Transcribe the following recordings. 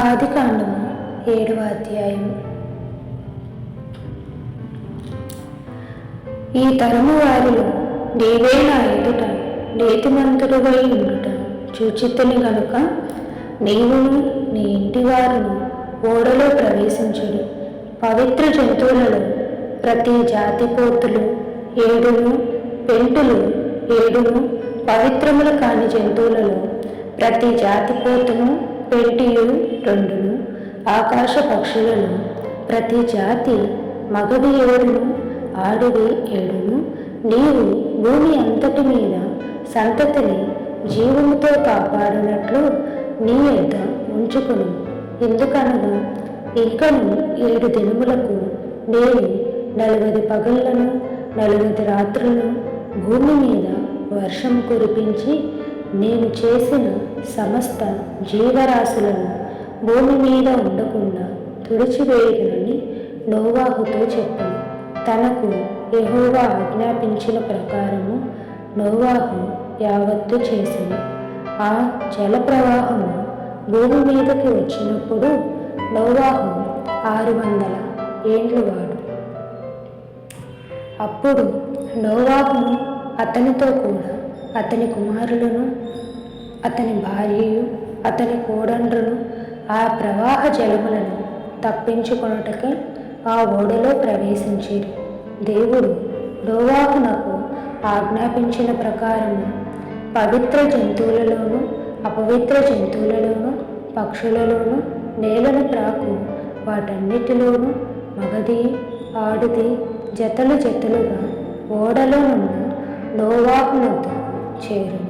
ఆదికాండము 7వ అధ్యాయము. ఈ తరము వారిలో నీవే నా ఎదుట నీతిమంతుడువై ఉండుట చూచితిని గనుక నీవును నీ ఇంటి వారును ఓడలో ప్రవేశించుడు. పవిత్ర జంతువులలో ప్రతి జాతి పోతులు 7, పెంటులు 7, పవిత్రములు కాని జంతువులలో ప్రతి జాతి పోతును పెంటియు 2, ఆకాశ పక్షులను ప్రతి జాతి మగవి 7, ఆడవి 7, నీవు భూమి అంతటి మీద సంతతిని జీవముతో కాపాడినట్లు నీ యొద్ద ఉంచుకును. ఎందుకనగా ఇంకను 7 దినములకు నేను 40 పగళ్లను 40 రాత్రులను భూమి మీద వర్షం కురిపించి నేను చేసిన సమస్త జీవరాశులను భూమి మీద ఉండకుండా తుడిచివేయునని నోవాహుతో చెప్పాను. తనకు యెహోవా ఆజ్ఞాపించిన ప్రకారము నోవాహు యావత్తు చేసింది. ఆ జల ప్రవాహము భూమి మీదకి వచ్చినప్పుడు నోవాహు 600 ఏండ్లు వాడు. అప్పుడు నోవాహును అతనితో కూడా అతని కుమారులను అతని భార్యయు అతని కోడండ్రులు ఆ ప్రవాహ జలములను తప్పించుకొనుటకై ఆ ఓడలో ప్రవేశించిరి. దేవుడు నోవాహునకు ఆజ్ఞాపించిన ప్రకారము పవిత్ర జంతువులలోను అపవిత్ర జంతువులలోను పక్షులలోను నేలను త్రాకు వాటన్నిటిలోనూ మగది ఆడుది జతలు జతలుగా ఓడలో ఉన్న నోవాహునొద్దకు చేరును.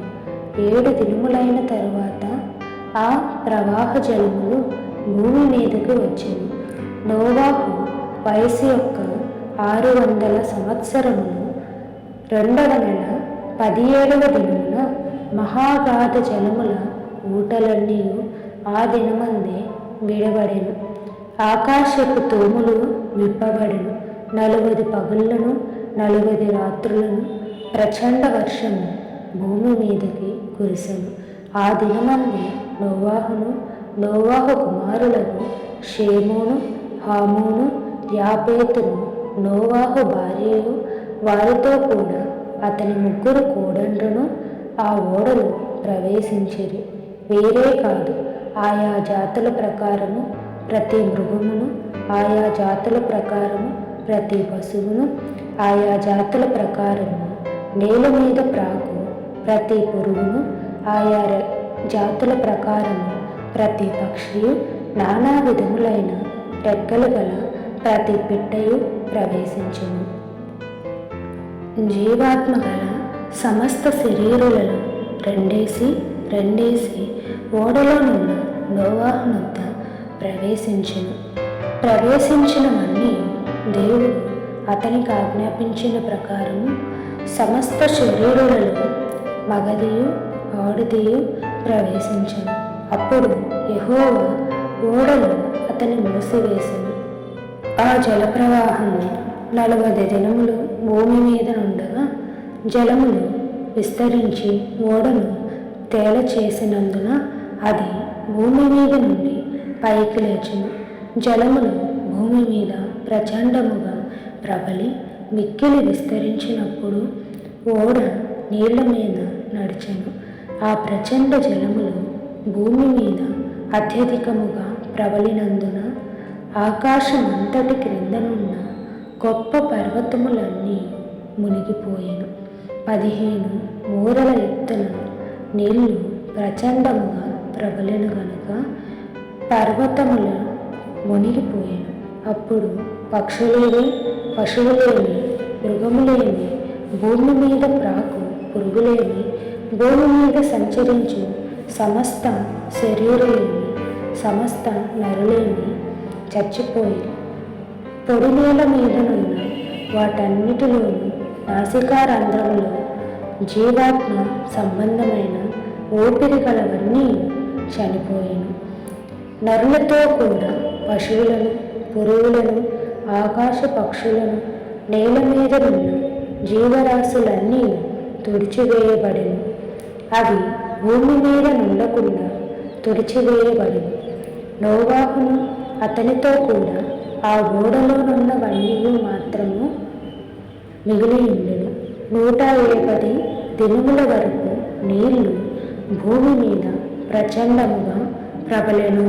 7 దినములైన తరువాత ఆ ప్రవాహ జలములు భూమి మీదకి వచ్చెను. నోవాహు వయసు యొక్క 600 సంవత్సరములు 2వ నెల 17వ దినమున మహాగాధ జలముల ఊటలన్నీ ఆ దినమందే విడబడెను. ఆకాశపు తూములు విప్పబడెను. 40 పగళ్లను 40 రాత్రులను ప్రచండ వర్షము భూమి మీదకి కురిసెను. ఆ దినమందే నోవాహును నోవాహు కుమారులను షేమును హామును యాపేతును నోవాహు భార్యయు వారితో కూడా అతని 3 కోడండ్రును ఆ ఓడలో ప్రవేశించిరి. వేరే కాదు, ఆయా జాతుల ప్రకారము ప్రతి మృగమును, ఆయా జాతుల ప్రకారము ప్రతి పశువును, ఆయా జాతుల ప్రకారము నేల మీద ప్రాకు ప్రతి పురుగును, ఆయా జాతుల ప్రకారము ప్రతి పక్షియు, నానా విధములైన రెక్కలు గల ప్రతి పిట్టయు ప్రవేశించును. జీవాత్మ గల సమస్త శరీరులను రెండేసి ఓడలోనున్న నోవాహునొద్ద ప్రవేశించినవన్నీ దేవుడు అతనికి ఆజ్ఞాపించిన ప్రకారము సమస్త శరీరులలో మగదియు ఆడుదియు ప్రవేశించను. అప్పుడు యెహోవా ఓడను అతని మూసివేసెను. ఆ జలప్రవాహము 40 దినములు భూమి మీద ఉండగా జలములు విస్తరించి ఓడను తేల చేసినందున అది భూమి మీద నుండి పైకి లేచెను. జలములు భూమి మీద ప్రచండముగా ప్రబలి మిక్కిలి విస్తరించినప్పుడు ఓడ నీళ్ల మీద నడిచెను. ఆ ప్రచండ జలములు భూమి మీద అత్యధికముగా ప్రబలినందున ఆకాశమంతటి క్రిందనున్న గొప్ప పర్వతములన్నీ మునిగిపోయెను. 15 మూరల ఎత్తున నీళ్లు ప్రచండముగా ప్రబలెను గనుక పర్వతములు మునిగిపోయెను. అప్పుడు పక్షులేమి పశువులేమి మృగములేమి భూమి మీద ప్రాకు పురుగులేమి భూమి మీద సంచరించు సమస్త శరీరులేమి సమస్త నరులేమి చచ్చిపోయి పొడి నేల మీదనున్న వాటన్నిటిలోనూ నాసికారంధ్రములో జీవాత్మ సంబంధమైన ఊపిరి గలవన్నీ చనిపోయాను. నరులతో కూడా పశువులను పురుగులను ఆకాశ పక్షులను నేల మీద ఉన్న జీవరాశులన్నీ తుడిచివేయబడెను. అవి భూమి మీద నుండకుండా తుడిచివేయబడెను. నోవాహును అతనితో కూడా ఆ ఓడలోనున్నవన్నీ మాత్రము మిగిలి ఉండెను. 120 దినముల వరకు నీళ్లు భూమి మీద ప్రచండముగా ప్రబలెను.